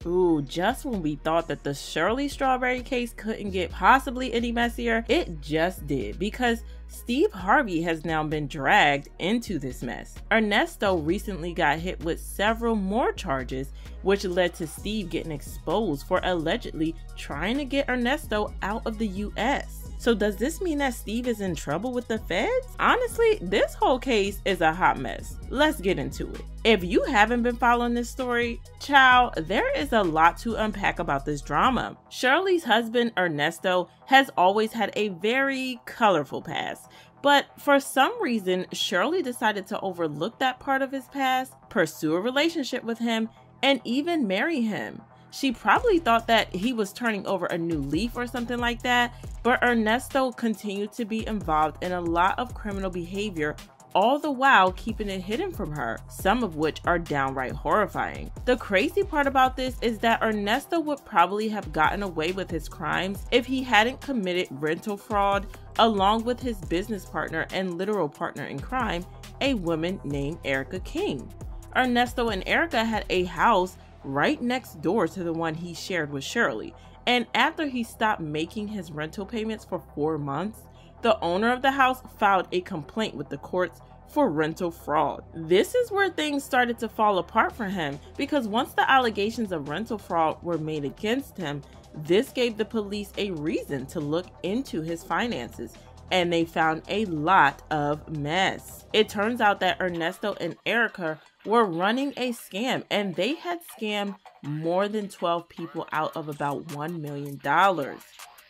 Ooh, just when we thought that the Shirley Strawberry case couldn't get possibly any messier, it just did, because Steve Harvey has now been dragged into this mess. Ernesto recently got hit with several more charges, which led to Steve getting exposed for allegedly trying to get Ernesto out of the US. So does this mean that Steve is in trouble with the feds? Honestly, this whole case is a hot mess. Let's get into it. If you haven't been following this story, child, there is a lot to unpack about this drama. Shirley's husband, Ernesto, has always had a very colorful past. But for some reason, Shirley decided to overlook that part of his past, pursue a relationship with him, and even marry him. She probably thought that he was turning over a new leaf or something like that, but Ernesto continued to be involved in a lot of criminal behavior, all the while keeping it hidden from her, some of which are downright horrifying. The crazy part about this is that Ernesto would probably have gotten away with his crimes if he hadn't committed rental fraud along with his business partner and literal partner in crime, a woman named Erica King. Ernesto and Erica had a house right next door to the one he shared with Shirley, and after he stopped making his rental payments for 4 months, the owner of the house filed a complaint with the courts for rental fraud. This is where things started to fall apart for him, because once the allegations of rental fraud were made against him, this gave the police a reason to look into his finances, and they found a lot of mess. It turns out that Ernesto and Erica were running a scam, and they had scammed more than 12 people out of about $1 million.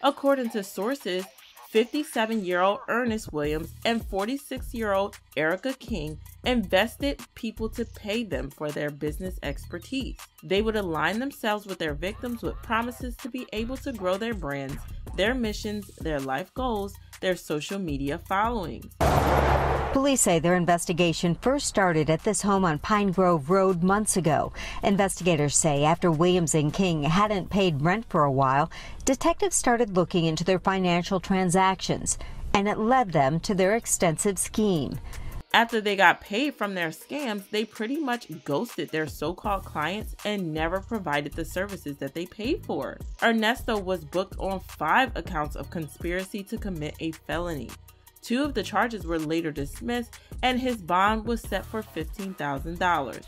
According to sources, 57-year-old Ernest Williams and 46-year-old Erica King invested people to pay them for their business expertise. They would align themselves with their victims with promises to be able to grow their brands, their missions, their life goals, their social media followings. Police say their investigation first started at this home on Pine Grove Road months ago. Investigators say after Williams and King hadn't paid rent for a while, detectives started looking into their financial transactions, and it led them to their extensive scheme. After they got paid from their scams, they pretty much ghosted their so-called clients and never provided the services that they paid for. Ernesto was booked on 5 accounts of conspiracy to commit a felony. 2 of the charges were later dismissed, and his bond was set for $15,000.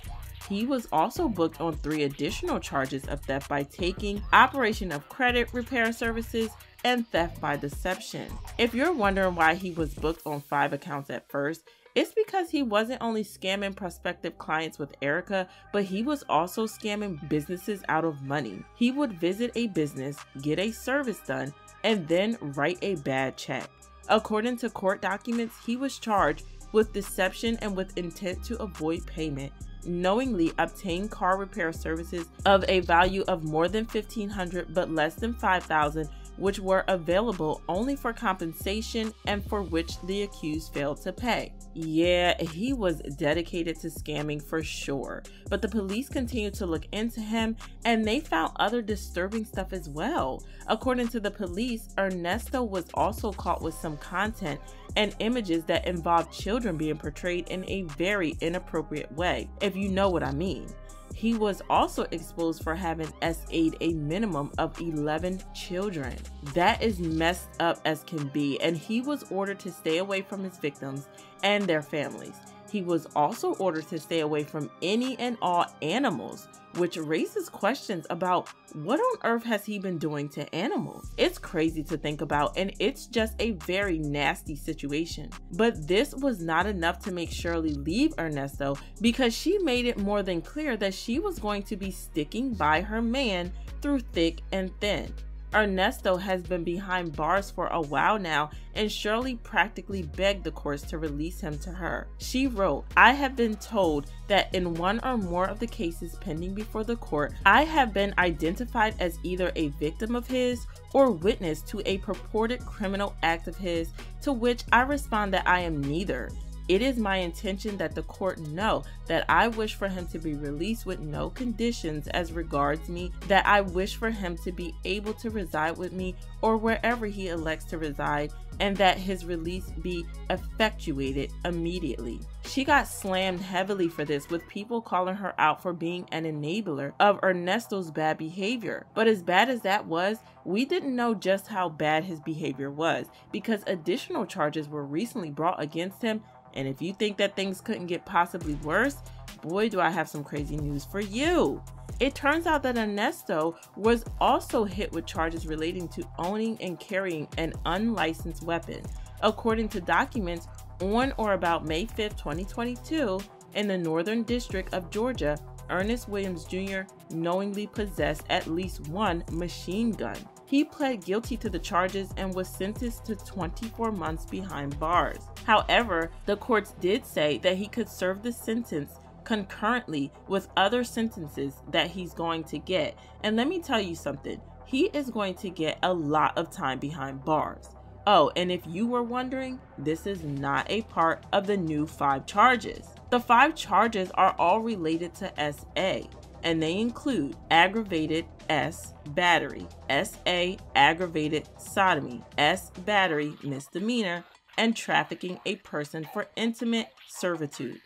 He was also booked on 3 additional charges of theft by taking, operation of credit repair services, and theft by deception. If you're wondering why he was booked on 5 accounts at first, it's because he wasn't only scamming prospective clients with Erica, but he was also scamming businesses out of money. He would visit a business, get a service done, and then write a bad check. According to court documents, he was charged with deception and with intent to avoid payment, knowingly obtain car repair services of a value of more than $1,500 but less than $5,000, which were available only for compensation and for which the accused failed to pay. Yeah, he was dedicated to scamming for sure, but the police continued to look into him, and they found other disturbing stuff as well. According to the police, Ernesto was also caught with some content and images that involved children being portrayed in a very inappropriate way, if you know what I mean. He was also exposed for having SA'd a minimum of 11 children. That is messed up as can be, and he was ordered to stay away from his victims and their families. He was also ordered to stay away from any and all animals, which raises questions about what on earth has he been doing to animals? It's crazy to think about, and it's just a very nasty situation. But this was not enough to make Shirley leave Ernesto, because she made it more than clear that she was going to be sticking by her man through thick and thin. Ernesto has been behind bars for a while now, and Shirley practically begged the courts to release him to her. She wrote, "I have been told that in one or more of the cases pending before the court, I have been identified as either a victim of his or witness to a purported criminal act of his, to which I respond that I am neither. It is my intention that the court know that I wish for him to be released with no conditions as regards me, that I wish for him to be able to reside with me or wherever he elects to reside, and that his release be effectuated immediately. She got slammed heavily for this, with people calling her out for being an enabler of Ernesto's bad behavior. But as bad as that was, we didn't know just how bad his behavior was, because additional charges were recently brought against him. And if you think that things couldn't get possibly worse, boy, do I have some crazy news for you. It turns out that Ernesto was also hit with charges relating to owning and carrying an unlicensed weapon. According to documents, on or about May 5, 2022, in the Northern District of Georgia, Ernest Williams Jr. knowingly possessed at least one machine gun. He pled guilty to the charges and was sentenced to 24 months behind bars. However, the courts did say that he could serve the sentence concurrently with other sentences that he's going to get. And let me tell you something, he is going to get a lot of time behind bars. Oh, and if you were wondering, this is not a part of the new 5 charges. The 5 charges are all related to SA, and they include aggravated S battery, SA aggravated sodomy, S battery misdemeanor, and trafficking a person for intimate servitude.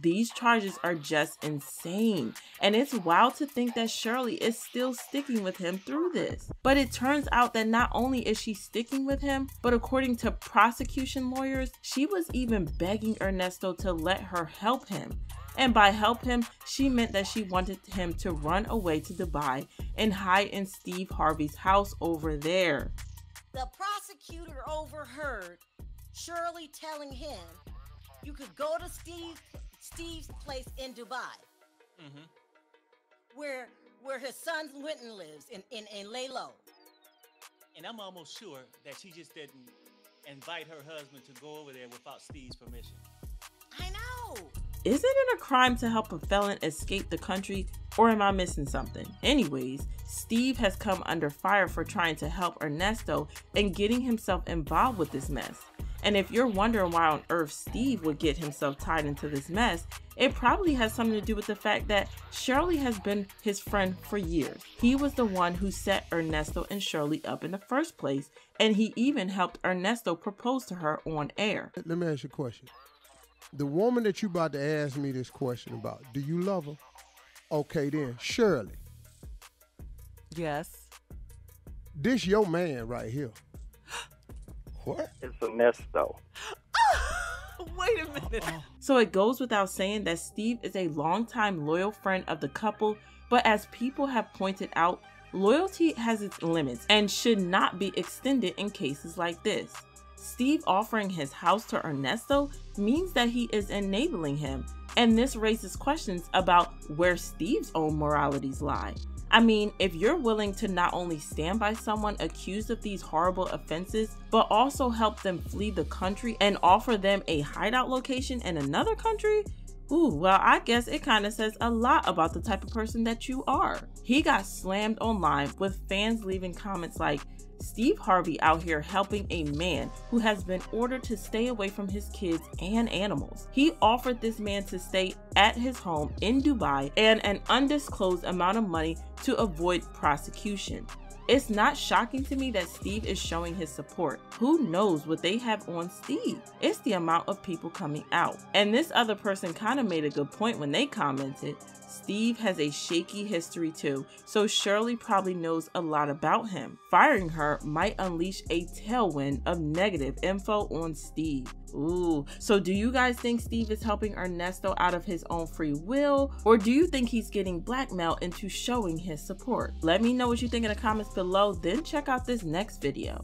These charges are just insane, and it's wild to think that Shirley is still sticking with him through this. But it turns out that not only is she sticking with him, but according to prosecution lawyers, she was even begging Ernesto to let her help him. And by help him, she meant that she wanted him to run away to Dubai and hide in Steve Harvey's house over there. The prosecutor overheard Shirley telling him you could go to Steve's place in Dubai, where his son Winton lives, in lay low. And I'm almost sure that she just didn't invite her husband to go over there without Steve's permission. I know. Isn't it a crime to help a felon escape the country, or am I missing something? Anyways, Steve has come under fire for trying to help Ernesto and getting himself involved with this mess. And if you're wondering why on earth Steve would get himself tied into this mess, it probably has something to do with the fact that Shirley has been his friend for years. He was the one who set Ernesto and Shirley up in the first place, and he even helped Ernesto propose to her on air. Let me ask you a question. The woman that you about to ask me this question about, do you love her? Okay then, Shirley. Yes. This your man right here. What? It's Ernesto. Wait a minute. So it goes without saying that Steve is a longtime loyal friend of the couple, but as people have pointed out, loyalty has its limits and should not be extended in cases like this. Steve offering his house to Ernesto means that he is enabling him, and this raises questions about where Steve's own moralities lie. I mean, if you're willing to not only stand by someone accused of these horrible offenses, but also help them flee the country and offer them a hideout location in another country, well, I guess it kind of says a lot about the type of person that you are. He got slammed online with fans leaving comments like, Steve Harvey out here helping a man who has been ordered to stay away from his kids and animals. He offered this man to stay at his home in Dubai and an undisclosed amount of money to avoid prosecution. It's not shocking to me that Steve is showing his support. Who knows what they have on Steve? It's the amount of people coming out. And this other person kind of made a good point when they commented, Steve has a shaky history too, so Shirley probably knows a lot about him. Firing her might unleash a tailwind of negative info on Steve. Ooh, so do you guys think Steve is helping Ernesto out of his own free will, or do you think he's getting blackmailed into showing his support? Let me know what you think in the comments below, then check out this next video.